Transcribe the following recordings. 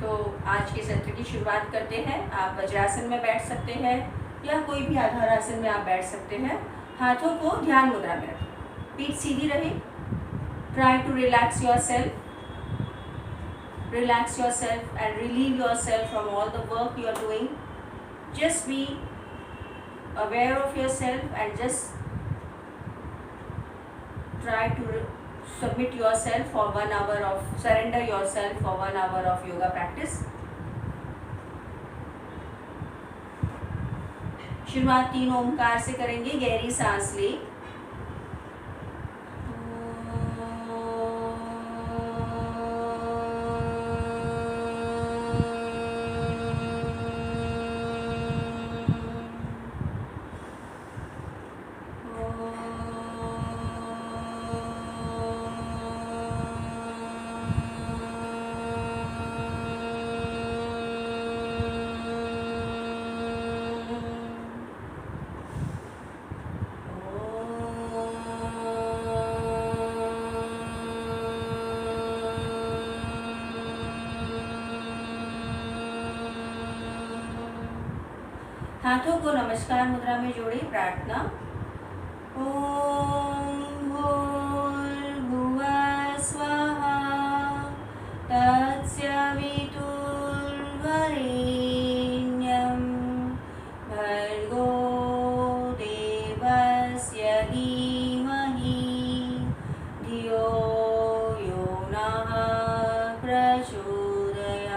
तो आज के सत्र की शुरुआत करते हैं। आप वज्रासन में बैठ सकते हैं या कोई भी आधार आसन में आप बैठ सकते हैं। हाथों को ध्यान मुद्रा में रखें, पीठ सीधी रहे। Try to relax yourself and relieve yourself from all the work you are doing. Just be aware of yourself and just try to surrender yourself for 1 hour of yoga practice. शुरुआत 3 ओमकार से करेंगे। गहरी सांस ले, हाथों को नमस्कार मुद्रा में जोड़े। प्रार्थना। ओम भूर्भुवः स्वः तत्सवितुर्वरेण्यं भर्गो देवस्य धीमहि धियो यो नः प्रचोदयात्।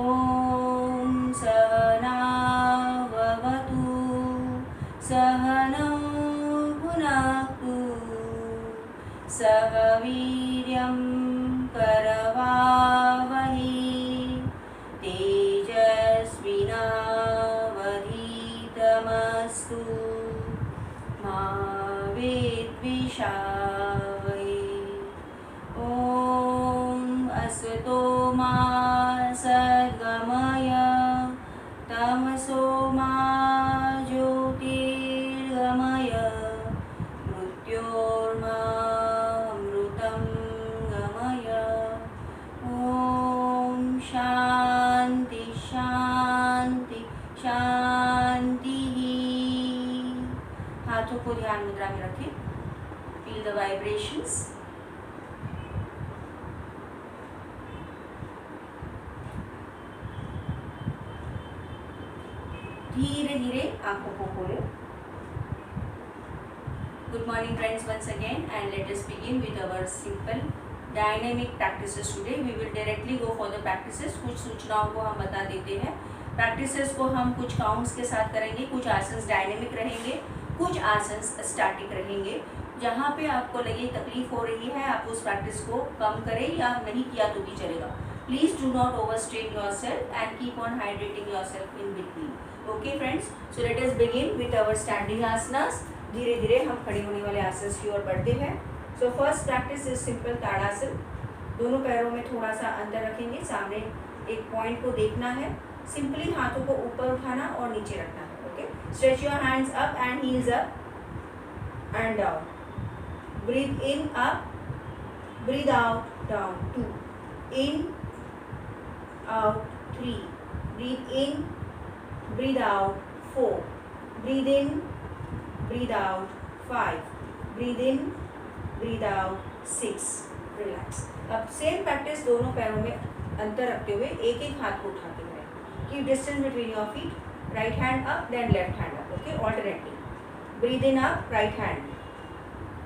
ओम सहना सहनौ भुनक्तु सह वीर्यं करवावहै तेजस्विनावधीतमस्तु मा विद्विषावहै। ॐ असतो मा सद्गमय तमसो मा ज्योतिर्गमय मृत्योर्मामृतं गमय। ॐ शान्ति शान्ति शान्तिः। हाथों को ध्यान मुद्रा में रखें। Feel the vibrations. धीरे धीरे आंखों को खोलें। Good morning friends once again, and let us begin with our simple dynamic practices today. We will directly go for the practices. कुछ सूचनाओं को हम बता देते हैं। प्रैक्टिसेस को हम कुछ काउंट्स के साथ करेंगे। कुछ आसन्स डायनेमिक रहेंगे, कुछ आसन्स स्टैटिक रहेंगे। जहाँ पे आपको लगे तकलीफ हो रही है, आप उस प्रैक्टिस को कम करें या नहीं किया तो भी चलेगा। Please do not overstrain yourself and keep on hydrating yourself in between. Okay friends, so let us begin with our standing asanas. धीरे धीरे हम खड़े होने वाले आसन्स की ओर बढ़ते हैं। So first practice is simple Tadasana. दोनों पैरों में थोड़ा सा अंतर रखेंगे। सामने एक पॉइंट को देखना है। सिंपली हाथों को ऊपर उठाना और नीचे रखना है। Okay, stretch your hands up and heels up and down. Breathe in up, breathe out down. 2 in out, 3 breathe in, breathe out, 4 breathe in, breathe out, 5 breathe in, breathe out, 6 relax. अब same practice दोनों पैरों में अंतर रखते हुए एक एक हाथ को उठाते हुए। Keep distance between your feet. Right hand up then left hand up. Okay, alternately. Breathe in up, right hand,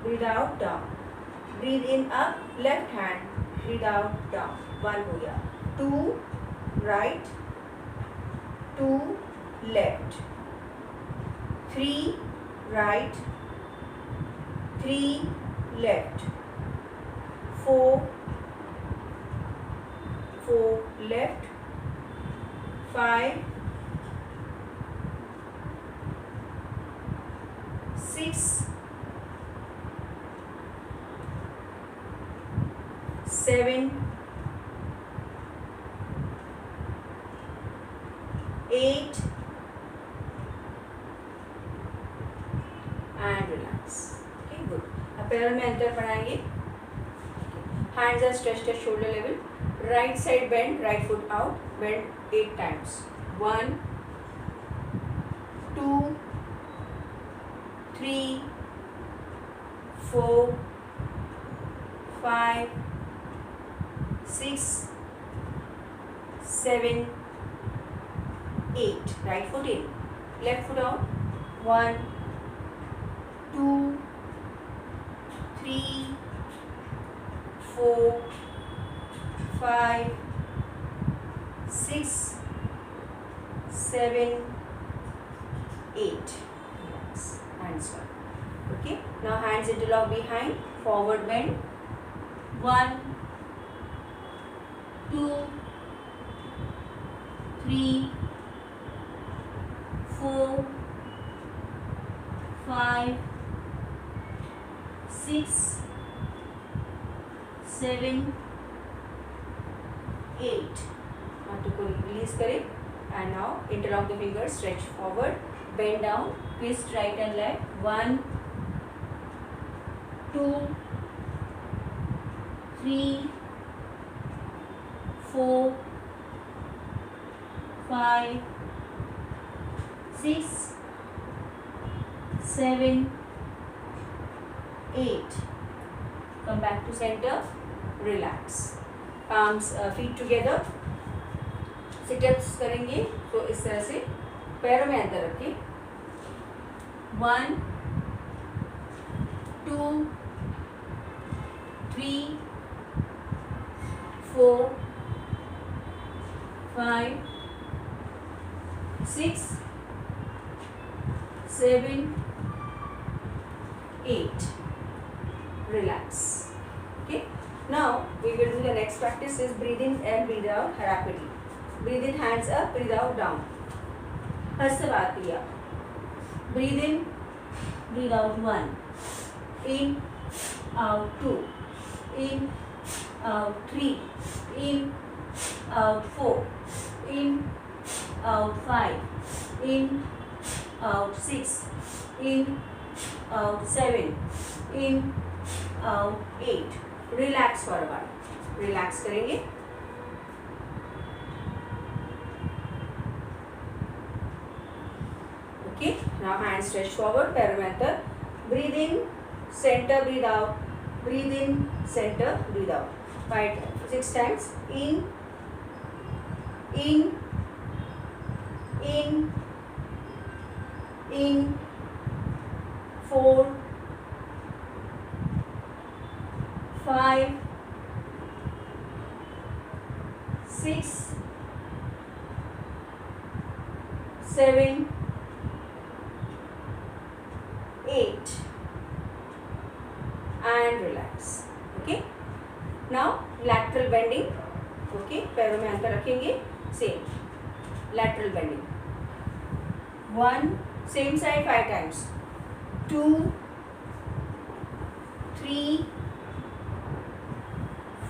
breathe out down, breathe in up, left hand, breathe out down. 1 हो गया। 2 right, 2 left, 3 right, 3 left, 4 left, 5 6 7 8 and relax. Okay, good. अब पैरों में अंतर बढ़ाएंगे। Hands are stretched at shoulder level. right side bend, right foot out, bend 8 times. 1, 2, 3, 4, 5, 6, 7, 8. Right foot in, left foot out. 1, 2, 3, 4, 5, 6, 7, 8. Yes, hands up. Okay. Now hands interlock behind. Forward bend. 1, 2, 3, 4, 5, 6, 7, 8. हाथों को release करें and now interlock the fingers, stretch forward, bend down, twist right and left. 1, 2, 3, 4, 5, 6, 7, 8. Come back to center, relax. Palms feet together. Sit-ups करेंगे तो इस तरह से पैरों में अंदर रखें. 1, 2, 3, 4, 5, 6, 7, 8. Relax. Okay. Now we will do the next practice is breathe in and breathe out rapidly. Breathe in, hands up, breathe out, down. Hasavatiya. Breathe in, breathe out. 1. In, out. 2. In, out. 3. In, out. 4. In, out. 5. In, out. 6. In, out. 7. In, out. 8. Relax for a while. Relax करेंगे. Okay. Now hands stretch forward, पैरों में अंदर. Breathe in, center, breathe out. Breathe in, center, breathe out. 6 times. In, in, in, in. 4, 5, 6, 7, 8 and relax. Okay. Now lateral bending. Okay. पैरों में अंतर रखेंगे. Same. Lateral bending. 1, same side 5 times. 2, 3,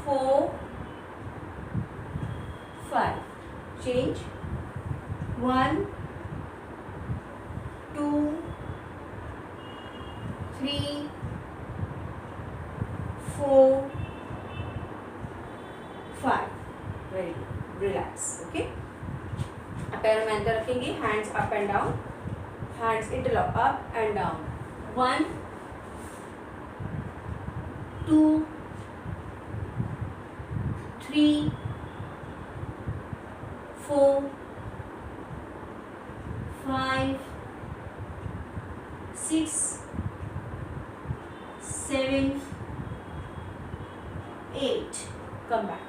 4, 5. Change. 1, 2, 3, 4, 5. Very good. Relax. Okay. पैरों में अंदर रखेंगे. Hands up and down. Hands interlock up and down. 1, 2, 3, 4, 5, 6, 7, 8. Come back.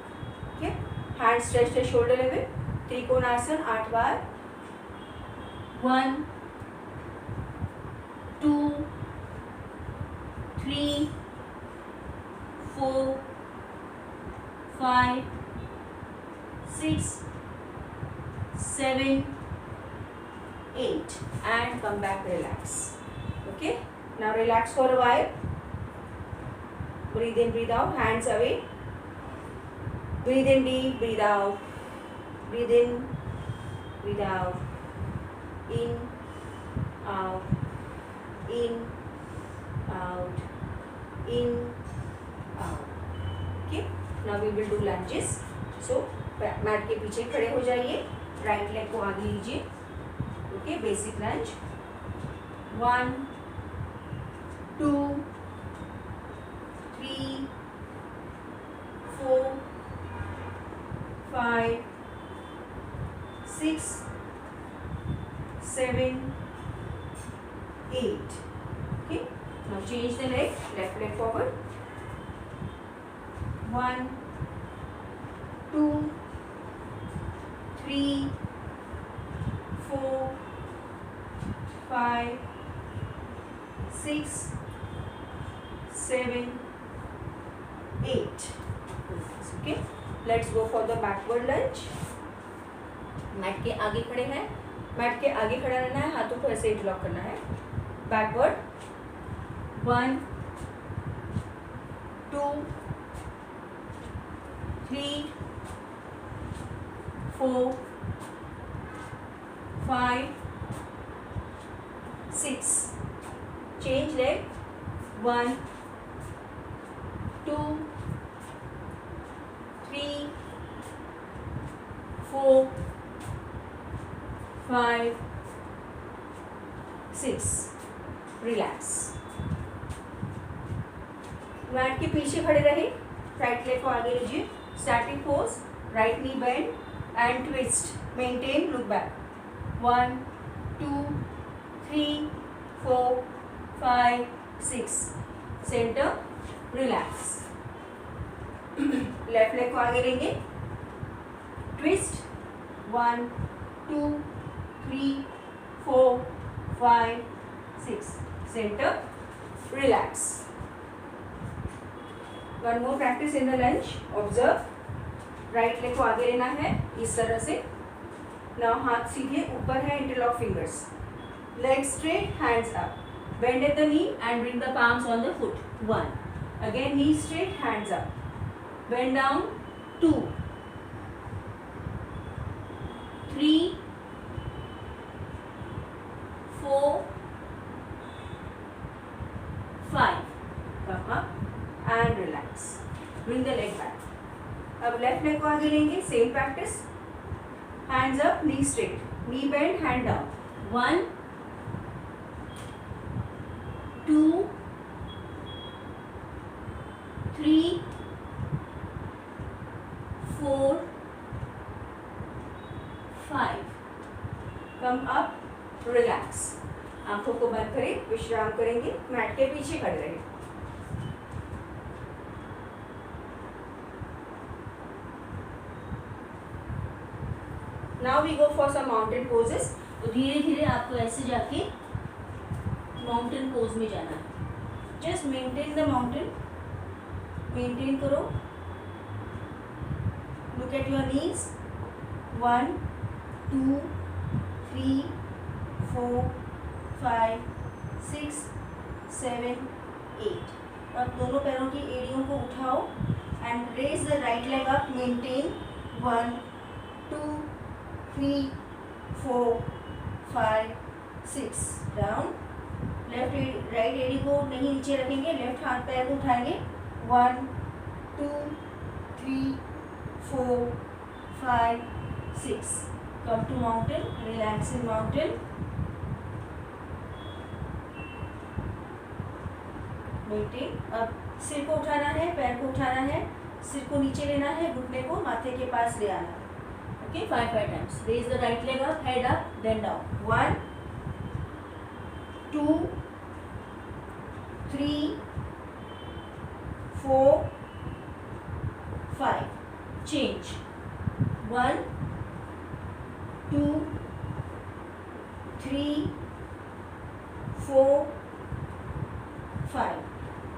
Okay. Hands stretch to shoulder level. Trikonasana 8 bar. 1, 2, 3, 4, 5, 6, 7, 8 and come back, relax. Okay. Now relax for a while. Breathe in, breathe out, hands away. Breathe in deep, breathe out. Breathe in, breathe out. In, out, in, out, in, out. Okay. Now we will do lunges. So mat के पीछे खड़े हो जाइए, right leg को आगे लीजिए। Okay, basic Lanj. 1 2 3 4 5 6 7 8. Okay, now change the leg, left leg forward. 1 2 3 4 5 6 7 8. Okay, let's go for the backward lunge. Mat के आगे खड़े हैं, मैट के आगे खड़ा रहना है, हाथों को ऐसे इंटरलॉक करना है। Backward 1 2 3 4 5 6. Change leg. 1 2 3 4 5 6. Relax. Mat के पीछे खड़े रहे, राइट लेग को आगे लीजिए, static pose, right knee bend and twist, maintain, look back. 1 2 3 4 5 6. Centre, relax. Left leg को आगे लेंगे, twist, 1 2 3 4 5 6. Center, relax. One more practice in the lunge. Observe. Right leg को आगे लेना है इस तरह से. Now हाथ सीधे ऊपर है, interlock fingers. Legs straight, hands up. Bend at the knee and bring the palms on the foot. 1. Again knee straight, hands up. Bend down. 2 3 4 5. Come up and relax. Bring the leg back. अब left leg को आगे लेंगे, same practice. Hands up, knee straight, knee bend, hand down. 1 2 3 4 5. Come up, relax. आंखों को बंद करें, विश्राम करेंगे, मैट के पीछे खड़े रहें. Now we go for some mountain poses. तो धीरे धीरे आपको ऐसे जाके माउंटेन पोज में जाना है. Just maintain the mountain, maintain करो. Look at your knees. 1 2 3 4 5 6 7 8. अब दोनों पैरों की एड़ियों को उठाओ and raise the right leg up. Maintain. 1 2 3 4 5 6. Down. Left right एड़ी को नहीं नीचे रखेंगे, लेफ्ट हाथ पैर को उठाएंगे. 1 2 3 4 5 6. Come to mountain, relax in mountain. Maintain. अब सिर को उठाना है, पैर को उठाना है, सिर को नीचे लेना है, घुटने को माथे के पास ले आना है. Okay, 5 times. Raise the right leg up, head up, then down. 1 2 3 4 5. Change. 1 2 3 4 5.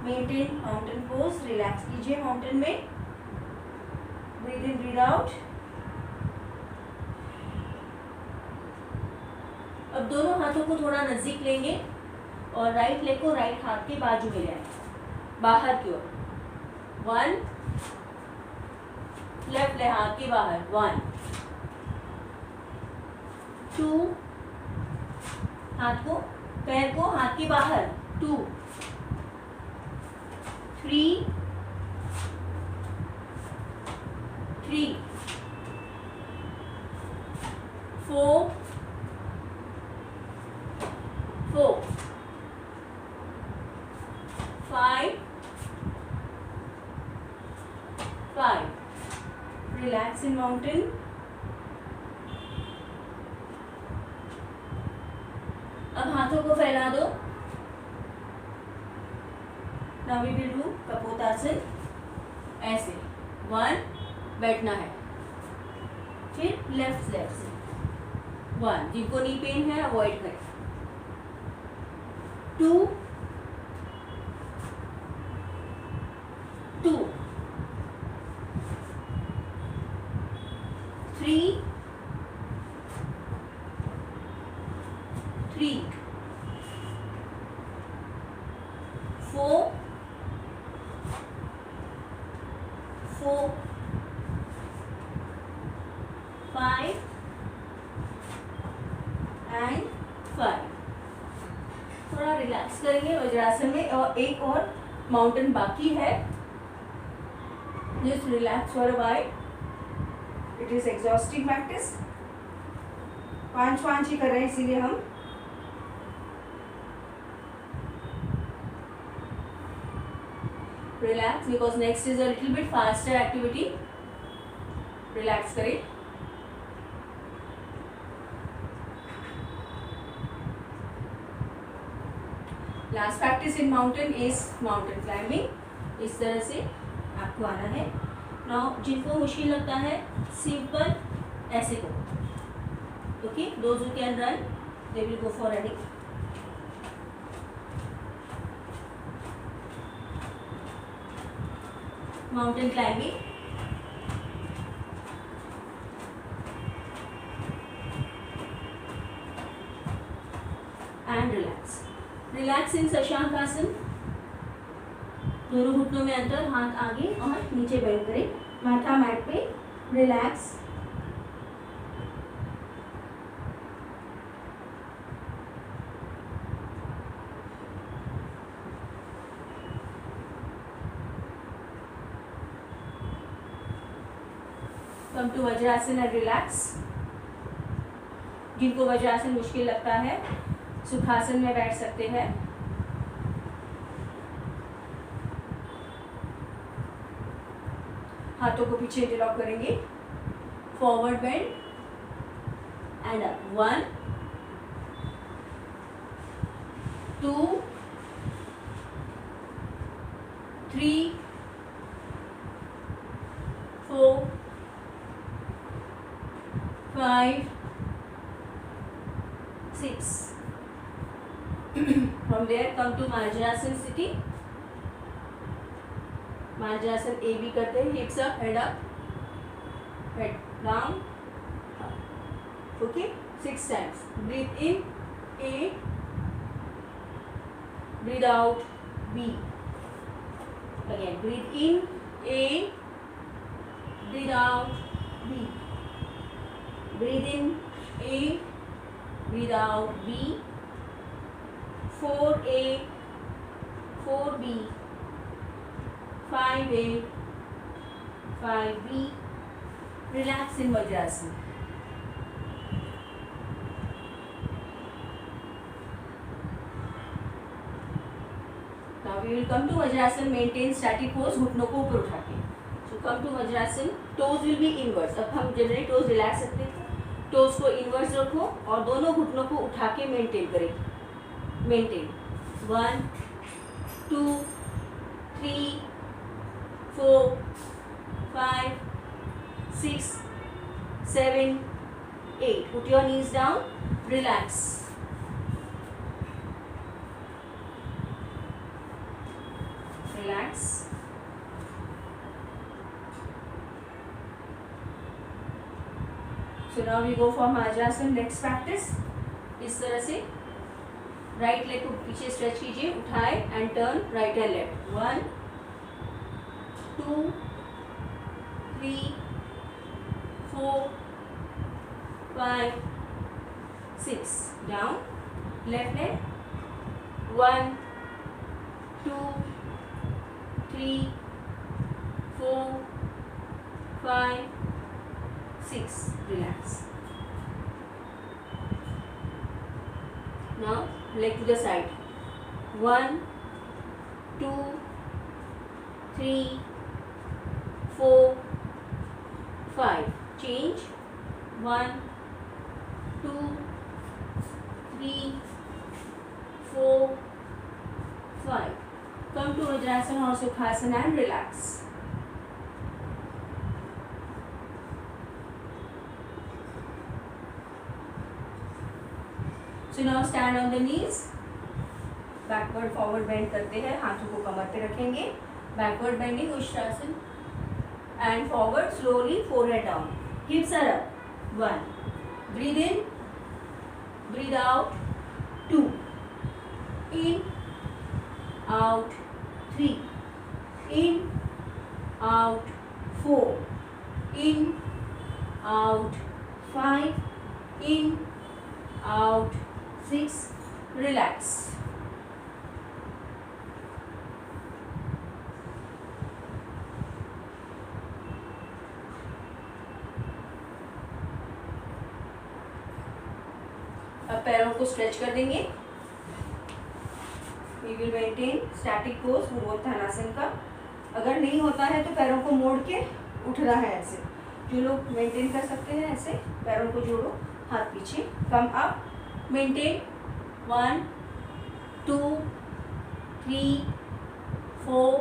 Maintain mountain pose. Relax कीजिए माउंटेन में. Breathe in, breathe out. अब दोनों हाथों को थोड़ा नजदीक लेंगे और राइट लेग को राइट हाथ के बाजू में ले आएंगे, बाहर की ओर. 1 लेफ्ट ले हाथ के बाहर. 1 2 हाथ को, पैर को हाथ के बाहर. 2 3 3 4 4 5 5. Relax in mountain. अब हाथों को फैला दो. Now we will do kapotasana. ऐसे 1 बैठना है, फिर लेफ्ट से 1. जिनको नी पेन है अवॉइड करें. 2 2 3 3 4 4 5 and 5. थोड़ा रिलैक्स करेंगे वज्रासन में. और एक और माउंटेन बाकी है. Just relax for a while. It is exhausting practice. 5 ही कर रहे हैं इसीलिए हम. Relax because next is a little bit faster activity. Relax करें. Last practice in mountain is mountain climbing. इस तरह से आपको आना है. नाउ जिनको मुश्किल लगता है सिंपल ऐसे को. Okay, those who can run they will go for running. Mountain climbing. And relax. Relax in Shashank आसन. दोनों घुटनों में अंतर. हाथ आगे और नीचे बेंड करें. माथा मैट पे. Relax. Come to vajrasana and relax. जिनको वज्रासन मुश्किल लगता है सुखासन में बैठ सकते हैं. हाथों को पीछे इंटरलॉक करेंगे. Forward bend and up. 1 2 3 4 5 6. From there come to Marjasan sitting. Marjasan A B करते हैं. Hips up, head up, head down, up. Okay, 6 times. Breathe in A, breathe out B. Again, breathe in A, breathe out B. Breathe in A, breathe out B. 4A, 4B, 5A, 5B. Relax in Vajrasan. Now we will come to Vajrasan. Maintain static pose. घुटनों को ऊपर उठा के. So come to Vajrasan. Toes will be inwards. अब हम generally toes relax सकते हैं. Toes को इनवर्स रखो और दोनों घुटनों को उठा के मेंटेन करें. Maintain. 1 2 3 4 5 6 7 8. Put your knees down. Relax. Relax. So now we go for Marjasan. Next practice. इस तरह से राइट लेग को पीछे स्ट्रेच कीजिए. उठाए and turn right and left. 1 2 3 4 5 6. Down. Left leg. 1 2 3 4 5 6. Relax. Now leg to the side. 1 2 3 4 5. Change. 1 2 3 4 5. Come to Vajrasana or Sukhasana and relax. So now stand on the knees. Backward forward bend करते हैं, हाथों को कमर पे रखेंगे. Backward bending Ushtrasana and forward slowly, forehead down, hips are up. 1. Breathe in, breathe out. 2. In, out. 3. In, out. 4. In, out. 5. In, out. 6. Relax. अब पैरों को स्ट्रेच कर देंगे. We will maintain static pose Purvottanasana का. अगर नहीं होता है तो पैरों को मोड़ के उठना है ऐसे. जो लोग मेंटेन कर सकते हैं ऐसे पैरों को जोड़ो, हाथ पीछे, come up, maintain. 1 2 3 4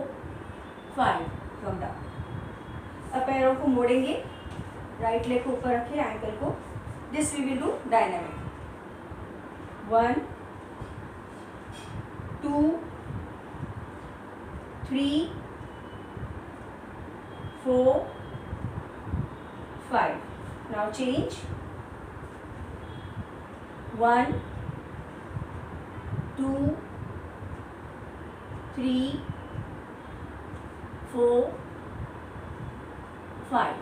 5. Come down. अब पैरों को मोड़ेंगे, राइट लेग को ऊपर रखें, एंकल को. This we will do dynamic. 1 2 3 4 5. Now change. 1 2 3 4 5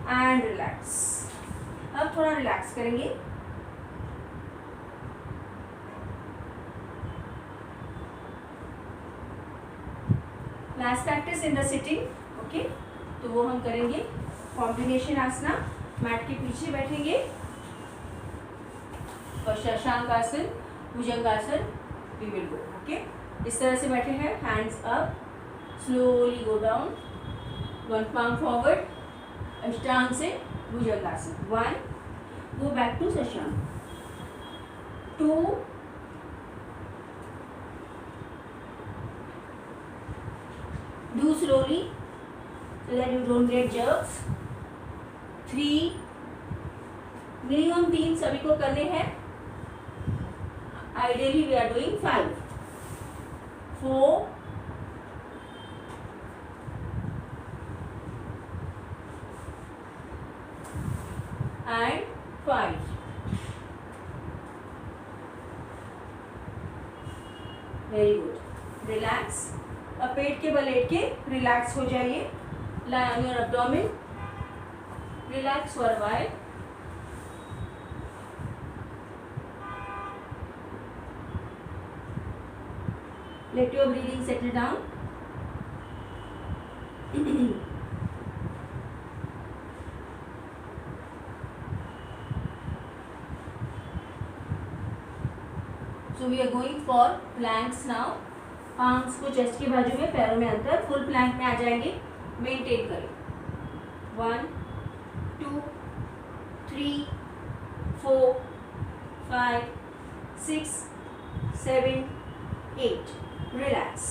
and relax. अब थोड़ा रिलैक्स करेंगे. Last practice in the sitting. Okay, तो वो हम करेंगे कॉम्बिनेशन आसना. मैट के पीछे बैठेंगे और shashankasana, bhujangasana we will go. Okay, इस तरह से बैठे हैं. Hands up, slowly go down. 1 palm forward, ashtanga से bhujangasana. 1. Go back to shashank. 2. Do slowly so that you don't get jerks. 3. Minimum 3 सभी को करने हैं. Ideally we are doing 5. 4. and 5. Very good. Relax. अब पेट के बल लेट के रिलैक्स हो जाइए. Lie on your abdomen. Relax for a while. Let your breathing settle down. So we are going for planks now. Arms को chest के बाजू में, पैरों में अंतर, फुल प्लैंक में आ जाएंगे. मेंटेन करें. 1 2 3 4 5 6 7 8. Relax.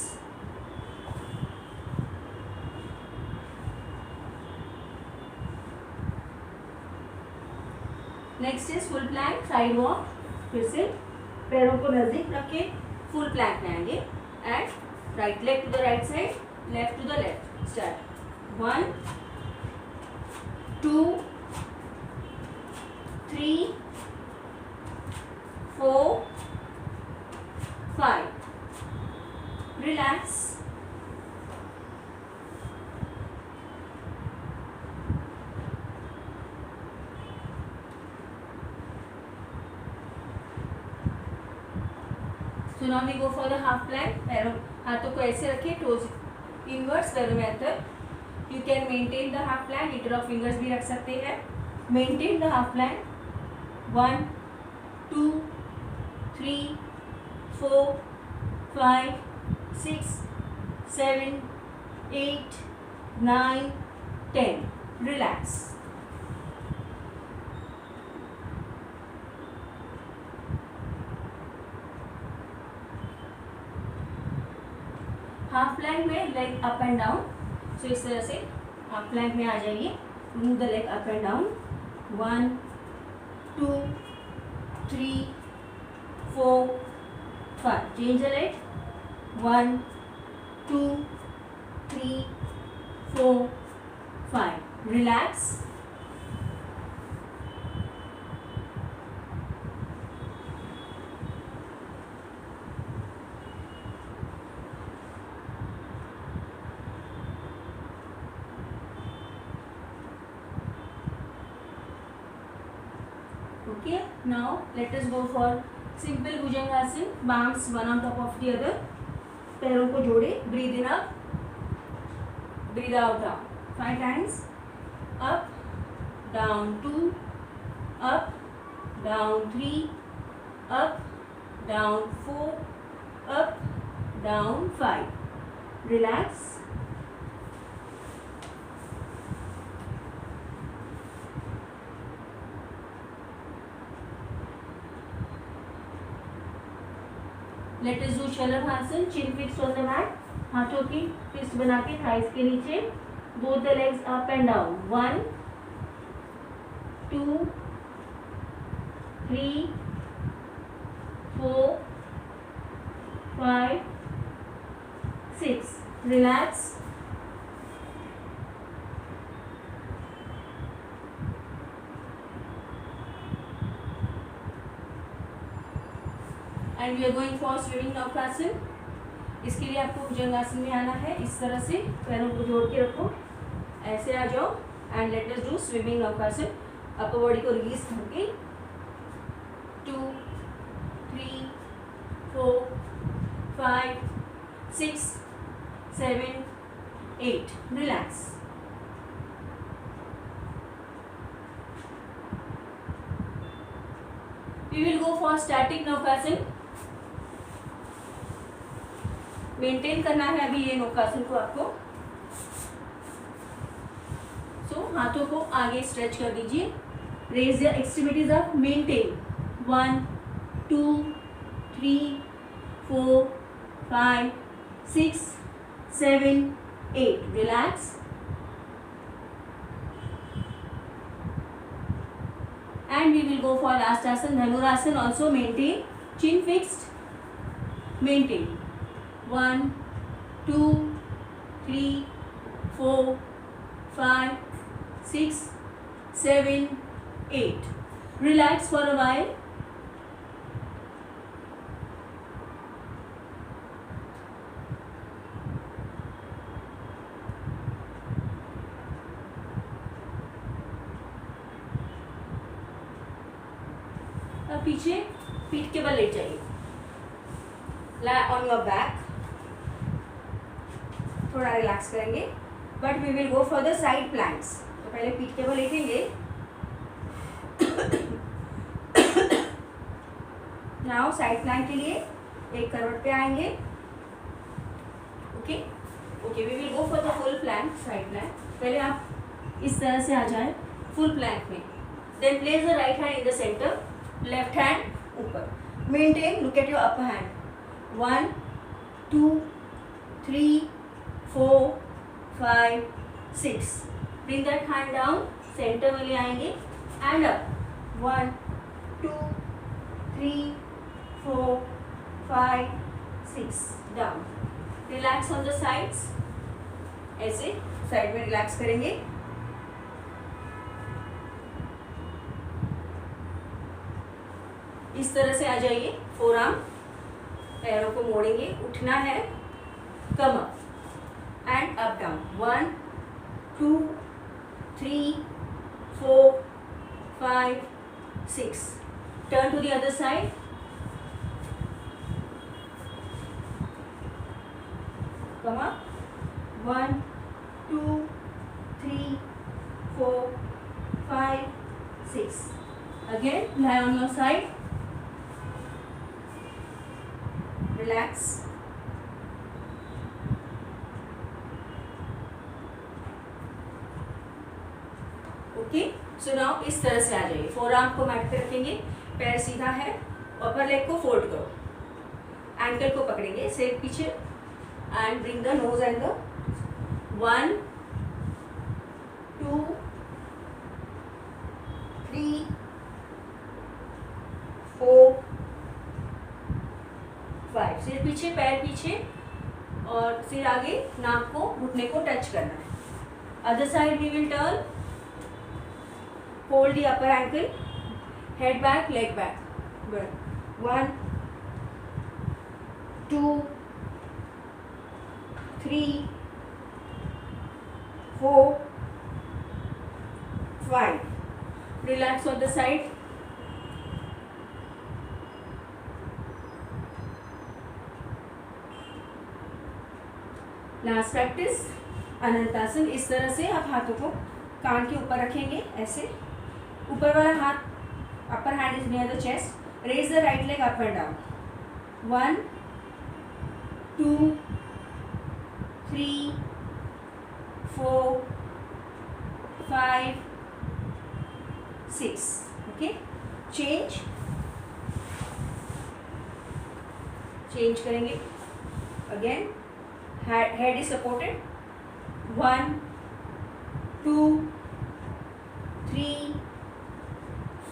Next is full plank, side walk. फिर से पैरों को नजदीक रख के फुल प्लैंक में आएंगे. And right leg to the right side, left to the left. Start. 1 2 3 4 5. Relax. So now we go for the half plank. पैरों हाथों को ऐसे रखिए, टोज इनवर्ड्स, पैरों में अंतर. You can maintain the half plank. Interlock fingers भी रख सकते हैं. Maintain the half plank. 1 2 3 4 5 6 7 8 9 10. Relax. Half Planck में लेग अप एंड डाउन. सो इस तरह से हाफ प्लैंक में आ जाइए. Move the leg up and down. 1 2 3 4 5. Change the leg. 1 2 3 4 5. Relax. Okay, now let us go for simple Bhujangasana. Palms one on top of the other. पैरों को जोड़े. Breathe in up, breathe out down. 5 times. Up, down 2, up, down 3, up, down 4, up, down 5. Relax. Let us do Shalabhasana. Chin fix on the mat. हाथों की fist बना के thighs के नीचे. Both the legs up and down. 1 2 3 4 5 6. Relax. And we are going for swimming Naukasana. इसके लिए आपको भुजंगासन में आना है. इस तरह से पैरों को जोड़ के रखो. ऐसे आ जाओ and let us do swimming Naukasana. Upper body को रिलीज करके 2 3 4 5 6 7 8. Relax. We will go for static Naukasana. Maintain करना है अभी ये नौकासन को आपको. सो हाथों को आगे स्ट्रेच कर दीजिए. Raise the extremities up. Maintain. 1 2 3 4 5 6 7 8. Relax. And we will go for last asan, Dhanurasana. Also maintain. Chin fixed. Maintain. 1 2 3 4 5 6 7 8. Relax for a while. अब पीछे पीठ के बल लेट जाइए. Lie on your back. थोड़ा रिलैक्स करेंगे. But we will go for the side planks. तो पहले पीठ के बल लेटेंगे. नाउ साइड प्लैंक के लिए एक करवट पे आएंगे. Okay okay. We will go for the full plank. Side plank. पहले आप इस तरह से आ जाए फुल प्लैंक में. Then place the right hand in the centre. Left hand ऊपर. Maintain. Look at your upper hand. 1 2 3 4 5 6. Bring that hand down. Centre में ले आएंगे and up. 1 2 3 4 5 6. Down. Relax on the sides. ऐसे साइड में relax करेंगे. इस तरह से आ जाइए. Forearm. पैरों को मोड़ेंगे. उठना है. Come up and up down. 1 2 3 4 5 6. Turn to the other side. Come up. 1 2 3 4 5 6. Again lie on your side. Relax. Okay, so now इस तरह से आ जाइए। फोर आर्म को मैट पे रखेंगे, पैर सीधा है, अपर लेग को फोल्ड करो, एंकल को पकड़ेंगे सिर पीछे and bring the nose and the 1 2 3 4 5। सिर पीछे, पैर पीछे और सिर आगे, नाक को घुटने को टच करना है। Other side we will turn, hold the upper ankle, head back, leg back. Good. 1 2 3 4 5. Relax on the side. Last practice Anantasana. इस तरह से आप हाथों को कान के ऊपर रखेंगे, ऐसे। ऊपर वाला हाथ, upper hand is near the chest. Raise the right leg up and down. 1 2 3 4 5 6। Okay, change करेंगे again. Head is supported. 1 2 3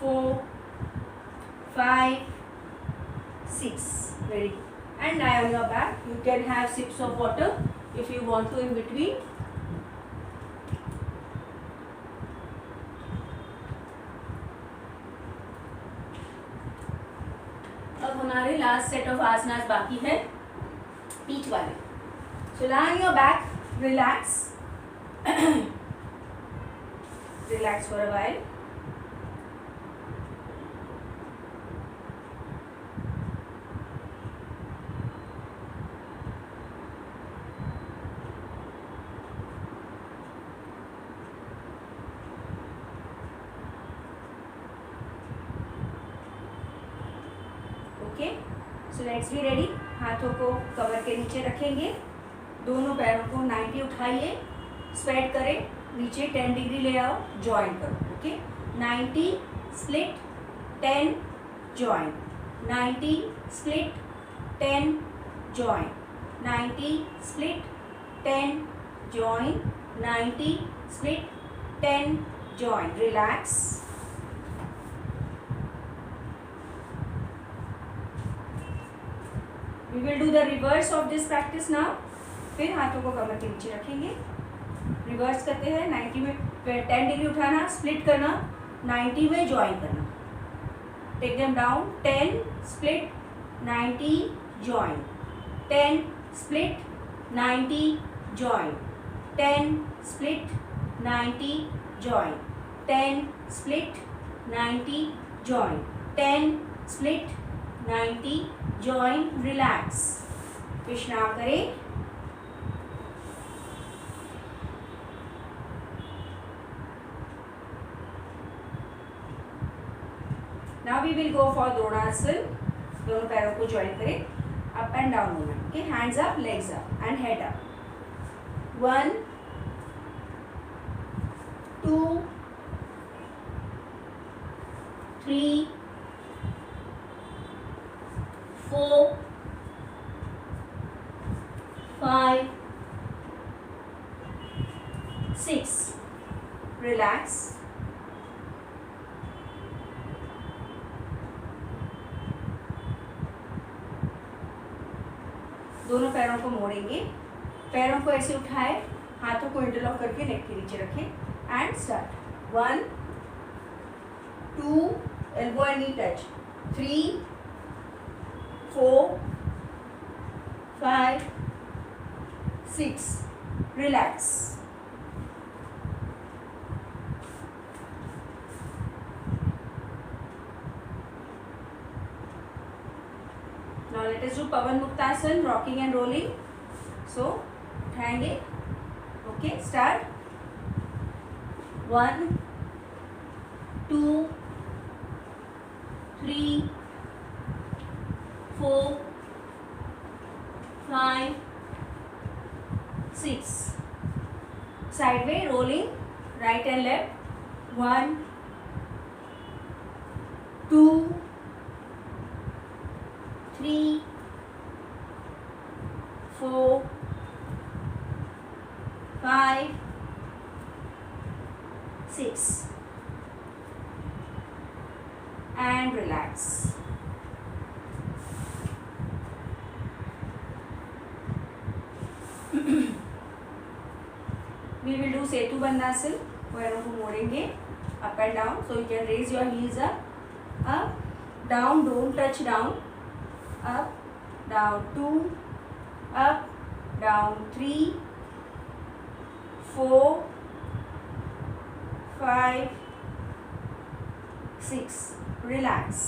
4 5 6। Very good. And lie on your back. You can have sips of water if you want to in between. अब हमारे last set of आसनास बाकी है, पीठ वाले। So lie on your back, relax. Relax for a while. Okay, so let's be ready. हाथों को कमर के नीचे रखेंगे, दोनों पैरों को 90 उठाइए, स्प्रेड करें, नीचे 10 डिग्री ले आओ, जॉइन करो। Okay, 90 split 10 join, 90 split 10 join, 90 split 10 join, 90 split 10 join. Relax. We will do the reverse of this practice now. फिर हाथों को कमर के नीचे रखेंगे, रिवर्स करते हैं। 90 में 10 डिग्री उठाना, स्प्लिट करना, 90 में ज्वाइन करना। Take them down. 10 split 90 join, 10 split 90 join, 10 split 90 join, 10 split 90 join, 10 split 90 join. Relax. विश्राम करें। Now we will go for द्रोणासन। दोनों पैरों को ज्वाइन करें, up and down movement. Okay, hands up, legs up and head up. 1 2 3 4 5 6। Relax. दोनों पैरों को मोड़ेंगे, पैरों को ऐसे उठाए, हाथों को इंटरलॉक करके नेक के नीचे रखें and start. 1 2 elbow and knee touch, 3 4 5 6। Relax. Now let us do Pawanmuktasana, rocking and rolling. So उठाएंगे। Okay, start. 1 2 3 4 Sideway rolling, right and left. 1, 2, 3, 4, 5, 6, and relax. We will do Setu Bandhasan. पैरों को मोड़ेंगे up and down. So you can raise your heels up, down, don't touch down, up, down 2, up, down 3, 4, 5, 6. Relax.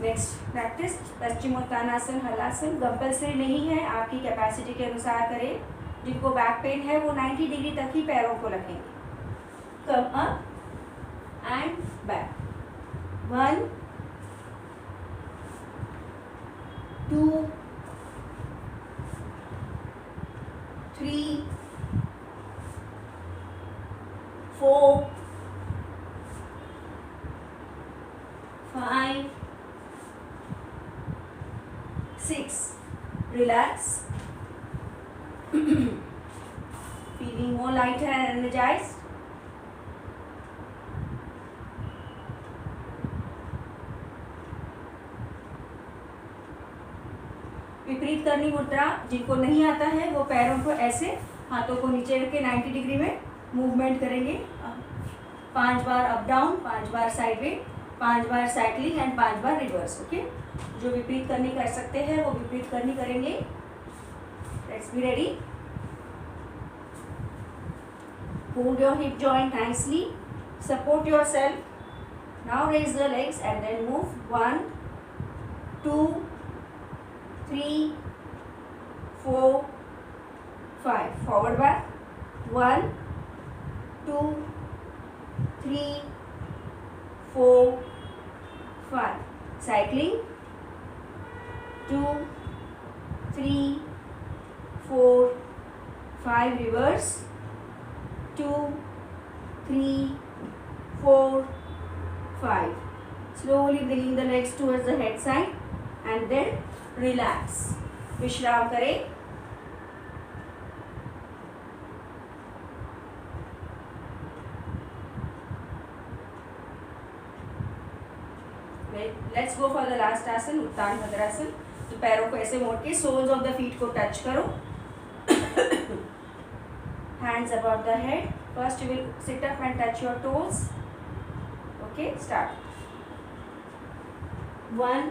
Next practice Paschimottanasana, halasana. Compulsory नहीं है, आपकी capacity के अनुसार करें. जिनको back pain है वो 90 डिग्री तक ही पैरों को रखेंगे. कम up and back. 1, 2, 3, 4, 5, 6. Relax. Feeling more lighter and energized. विपरीत करनी मुद्रा. जिनको नहीं आता है वो पैरों को ऐसे हाथों को नीचे रख के 90 डिग्री में मूवमेंट करेंगे. 5 बार अप डाउन, 5 बार साइडवे, 5 बार साइक्लिंग एंड 5 बार रिवर्स. ओके. जो विपरीत करनी कर सकते हैं वो विपरीत करनी करेंगे. Let's be ready. Hold your hip joint nicely. Support yourself. Now raise the legs and then move. 1, 2, 3, 4, 5. Forward back. 1, 2, 3, 4, 5. Cycling. 2, 3, 4, 5. Reverse. 2, 3, 4, 5. Slowly bringing the legs towards the head side and then relax. विश्राम करें. Let's go for the last आसन, उत्तान भद्रासन. तो पैरों को ऐसे मोड़ के souls of the feet को टच करो. Hands above the head. First you will sit up and touch your toes. Okay, start. 1,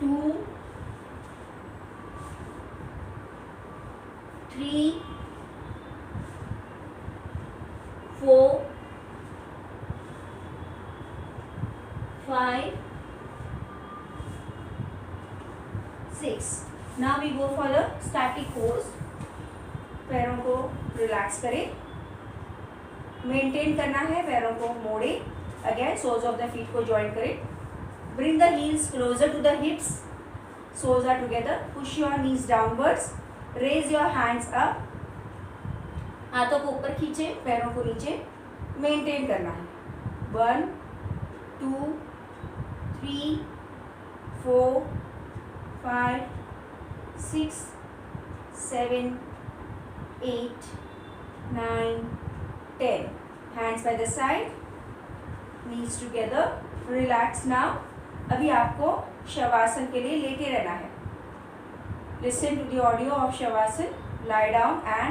2, 3, 4, 5, 6. Now we go for the static pose. पैरों को रिलैक्स करें. मेंटेन करना है. पैरों को मोड़े. Again soles of the feet को जॉइन करें. Bring the heels closer to the hips. Soles are together. Push your knees downwards. Raise your hands up. हाथों को ऊपर खींचे, पैरों को नीचे. मेंटेन करना है. 1, 2, 3, 4, 5, 6, 7, 8, 9, 10. Hands by the side, knees together. Relax now. अभी आपको शवासन के लिए लेटे रहना है. Listen to the audio of shavasana. Lie down and